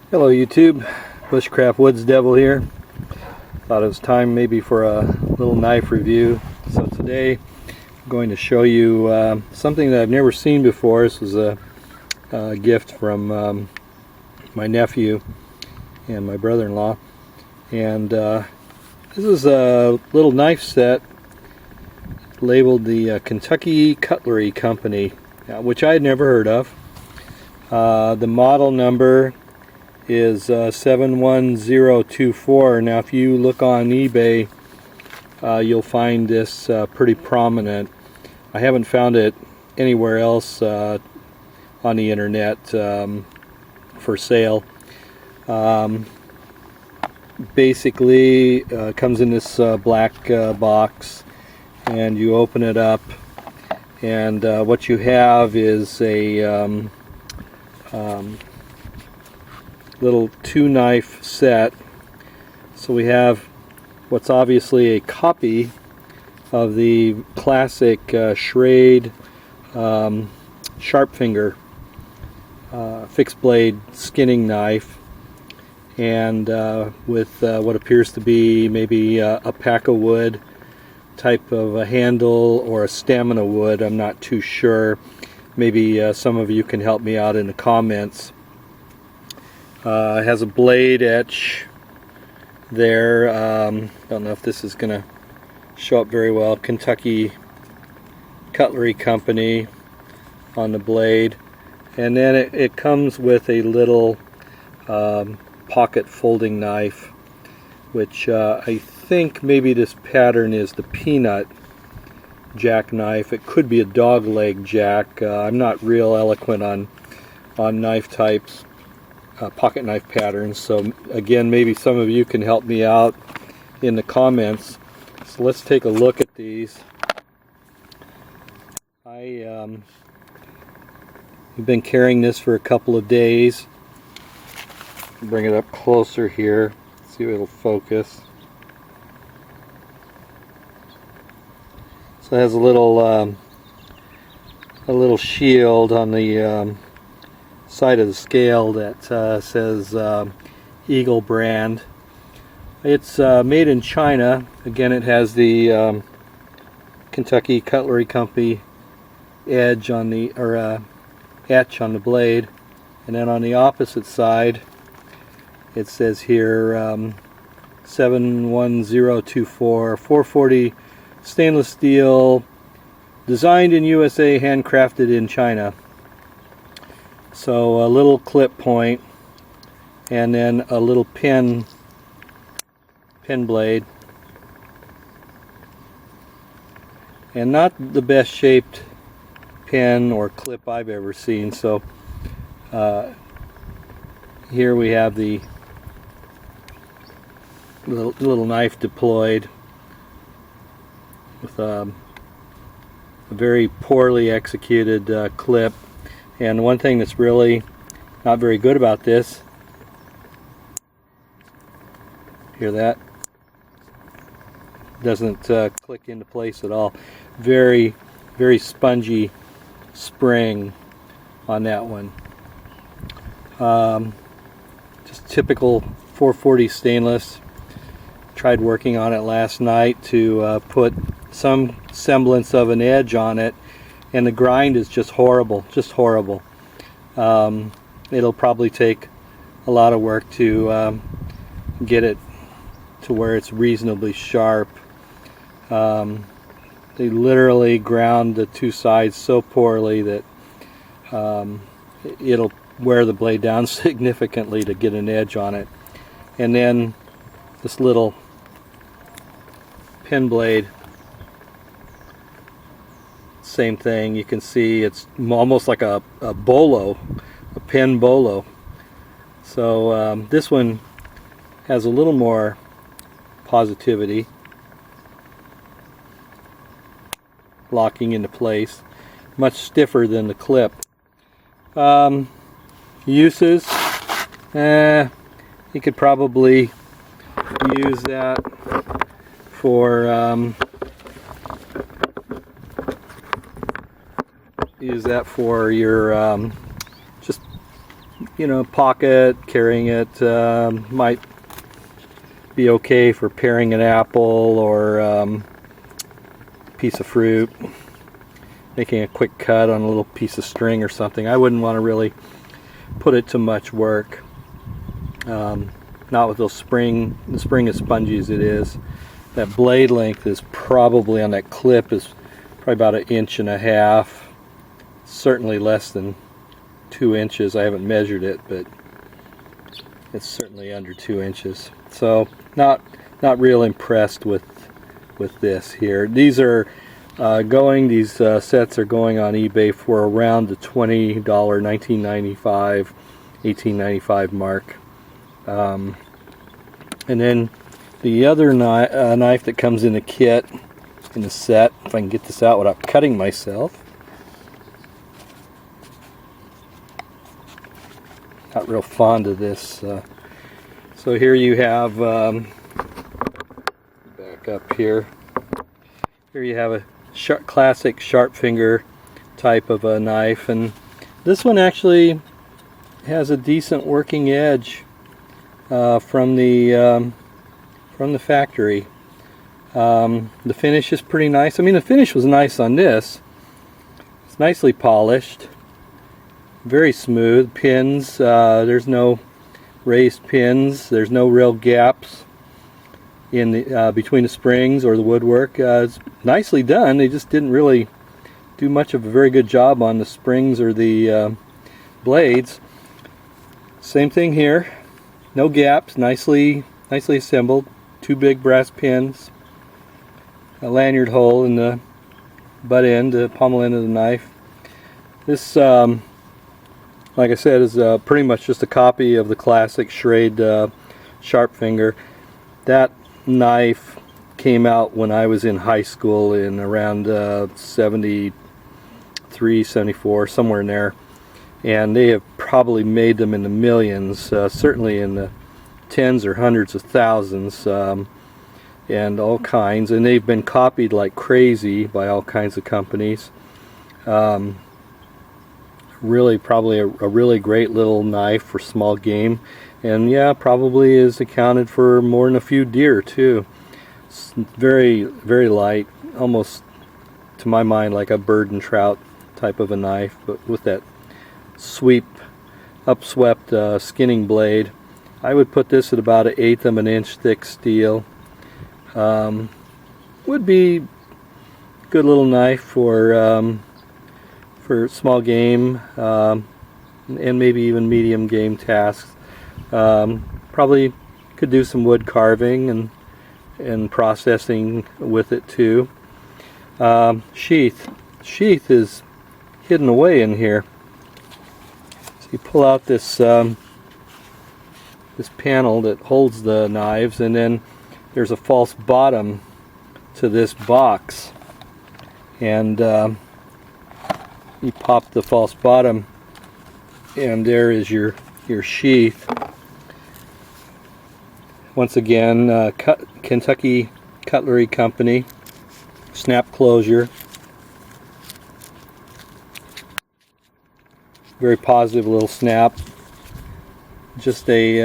Hello YouTube, Bushcraft Woods Devil here. Thought it was time maybe for a little knife review. So today I'm going to show you something that I've never seen before. This was a gift from my nephew and my brother-in-law. And this is a little knife set labeled the Kentucky Cutlery Company, which I had never heard of. The model number is 71024. Now if you look on eBay, you'll find this pretty prominent. I haven't found it anywhere else on the internet for sale. Basically comes in this black box, and you open it up, and what you have is a little two knife set. So we have what's obviously a copy of the classic SCHRADE Sharpfinger fixed blade skinning knife, and with what appears to be maybe a pack of wood type of a handle, or a stamina wood. I'm not too sure. Maybe some of you can help me out in the comments. It has a blade etch there. Don't know if this is going to show up very well. Kentucky Cutlery Company on the blade. And then it comes with a little pocket folding knife, which I think maybe this pattern is the peanut jackknife. It could be a dog leg jack. I'm not real eloquent on knife types. Pocket knife patterns, so again, maybe some of you can help me out in the comments. So let's take a look at these. I've been carrying this for a couple of days. Bring it up closer here, see if it'll focus. So it has a little shield on the side of the scale that says Eagle brand. It's made in China. Again, it has the Kentucky Cutlery Company edge on the, or etch on the blade, and then on the opposite side it says here 71024, 440 stainless steel, designed in USA, handcrafted in China. So a little clip point, and then a little pin blade, and not the best shaped pin or clip I've ever seen. So here we have the little knife deployed with a very poorly executed clip. And one thing that's really not very good about this, hear that? Doesn't click into place at all. Very, very spongy spring on that one. Just typical 440 stainless. Tried working on it last night to put some semblance of an edge on it, and the grind is just horrible, just horrible. It'll probably take a lot of work to get it to where it's reasonably sharp. They literally ground the two sides so poorly that it'll wear the blade down significantly to get an edge on it. And then this little pin blade, same thing. You can see it's almost like a bolo, a pin bolo. So this one has a little more positivity, locking into place, much stiffer than the clip. Uses, you could probably use that for your just you know, pocket, carrying it, might be okay for paring an apple or piece of fruit, making a quick cut on a little piece of string or something. I wouldn't want to really put it to much work. Not with those the spring as spongy as it is. That blade length is probably, on that clip, is probably about 1.5 inches. Certainly less than 2 inches. I haven't measured it, but it's certainly under 2 inches. So not real impressed with this here. These are these sets are going on eBay for around the $20, $19.95, $18.95 mark. And then the other knife that comes in the kit, in the set, if I can get this out without cutting myself. Not real fond of this. So here you have, back up here. Here you have a classic Sharpfinger type of a knife, and this one actually has a decent working edge from the factory. The finish is pretty nice. I mean, the finish was nice on this. It's nicely polished, very smooth. Pins, there's no raised pins. There's no real gaps in the between the springs or the woodwork. It's nicely done. They just didn't really do much of a very good job on the springs or the blades. Same thing here. No gaps. Nicely assembled. 2 big brass pins. A lanyard hole in the butt end, the pommel end of the knife. This, like I said, is pretty much just a copy of the classic SCHRADE Sharpfinger. That knife came out when I was in high school in around 73, 74, somewhere in there. And they have probably made them in the millions, certainly in the tens or hundreds of thousands, and all kinds. And they've been copied like crazy by all kinds of companies. Really, probably a really great little knife for small game. And yeah, probably is accounted for more than a few deer too. It's very, very light, almost to my mind like a bird and trout type of a knife, but with that upswept skinning blade. I would put this at about 1/8 of an inch thick steel. Would be a good little knife for small game and maybe even medium game tasks. Probably could do some wood carving and processing with it too. Sheath is hidden away in here. So you pull out this this panel that holds the knives, and then there's a false bottom to this box, and you pop the false bottom, and there is your sheath. Once again, Kentucky Cutlery Company, snap closure. Very positive little snap. Just a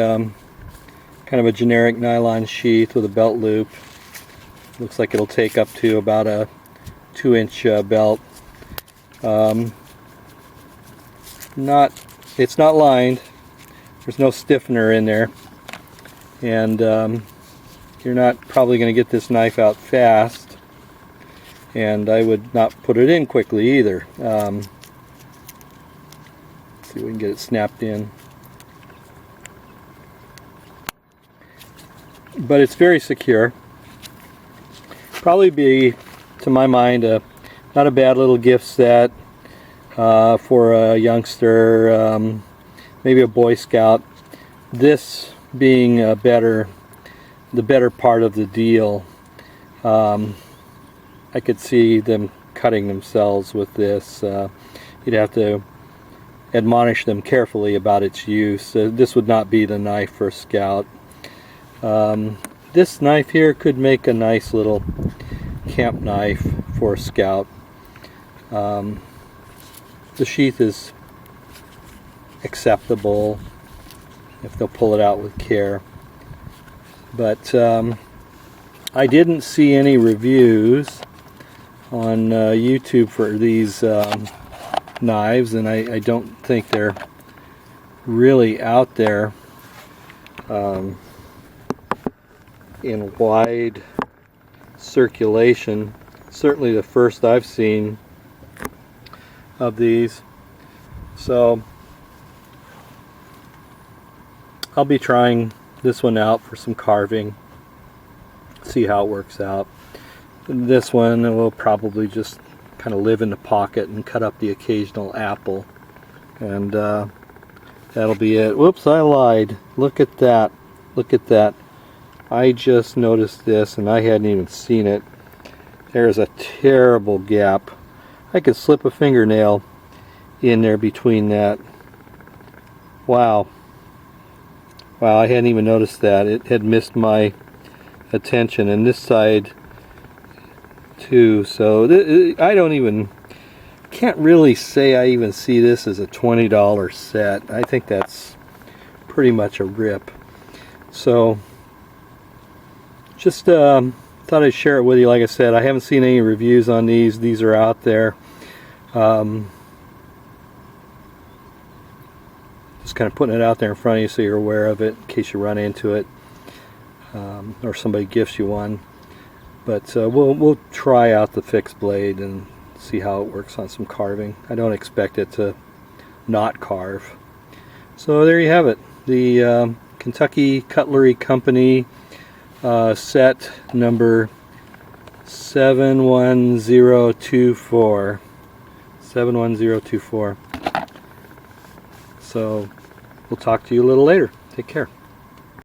kind of a generic nylon sheath with a belt loop. Looks like it'll take up to about a 2-inch belt. It's not lined. There's no stiffener in there, and you're not probably going to get this knife out fast. And I would not put it in quickly either. Let's see if we can get it snapped in. But it's very secure. Probably be, to my mind, not a bad little gift set for a youngster, maybe a Boy Scout. This being the better part of the deal. I could see them cutting themselves with this. You'd have to admonish them carefully about its use. This would not be the knife for a scout. This knife here could make a nice little camp knife for a scout. The sheath is acceptable if they'll pull it out with care. But I didn't see any reviews on YouTube for these knives, and I don't think they're really out there in wide circulation. Certainly the first I've seen of these. So I'll be trying this one out for some carving, see how it works out. This one will probably just kind of live in the pocket and cut up the occasional apple, and that'll be it. Whoops, I lied. Look at that. Look at that. I just noticed this and I hadn't even seen it. There's a terrible gap. I could slip a fingernail in there between that. Wow. Wow, I hadn't even noticed that. It had missed my attention, and this side too. So can't really say I even see this as a $20 set. I think that's pretty much a rip. So just thought I'd share it with you. Like I said, I haven't seen any reviews on these. These are out there. Just kind of putting it out there in front of you so you're aware of it in case you run into it, or somebody gifts you one. But we'll try out the fixed blade and see how it works on some carving. I don't expect it to not carve. So there you have it. The Kentucky Cutlery Company set number 71024. 71024. So we'll talk to you a little later. Take care.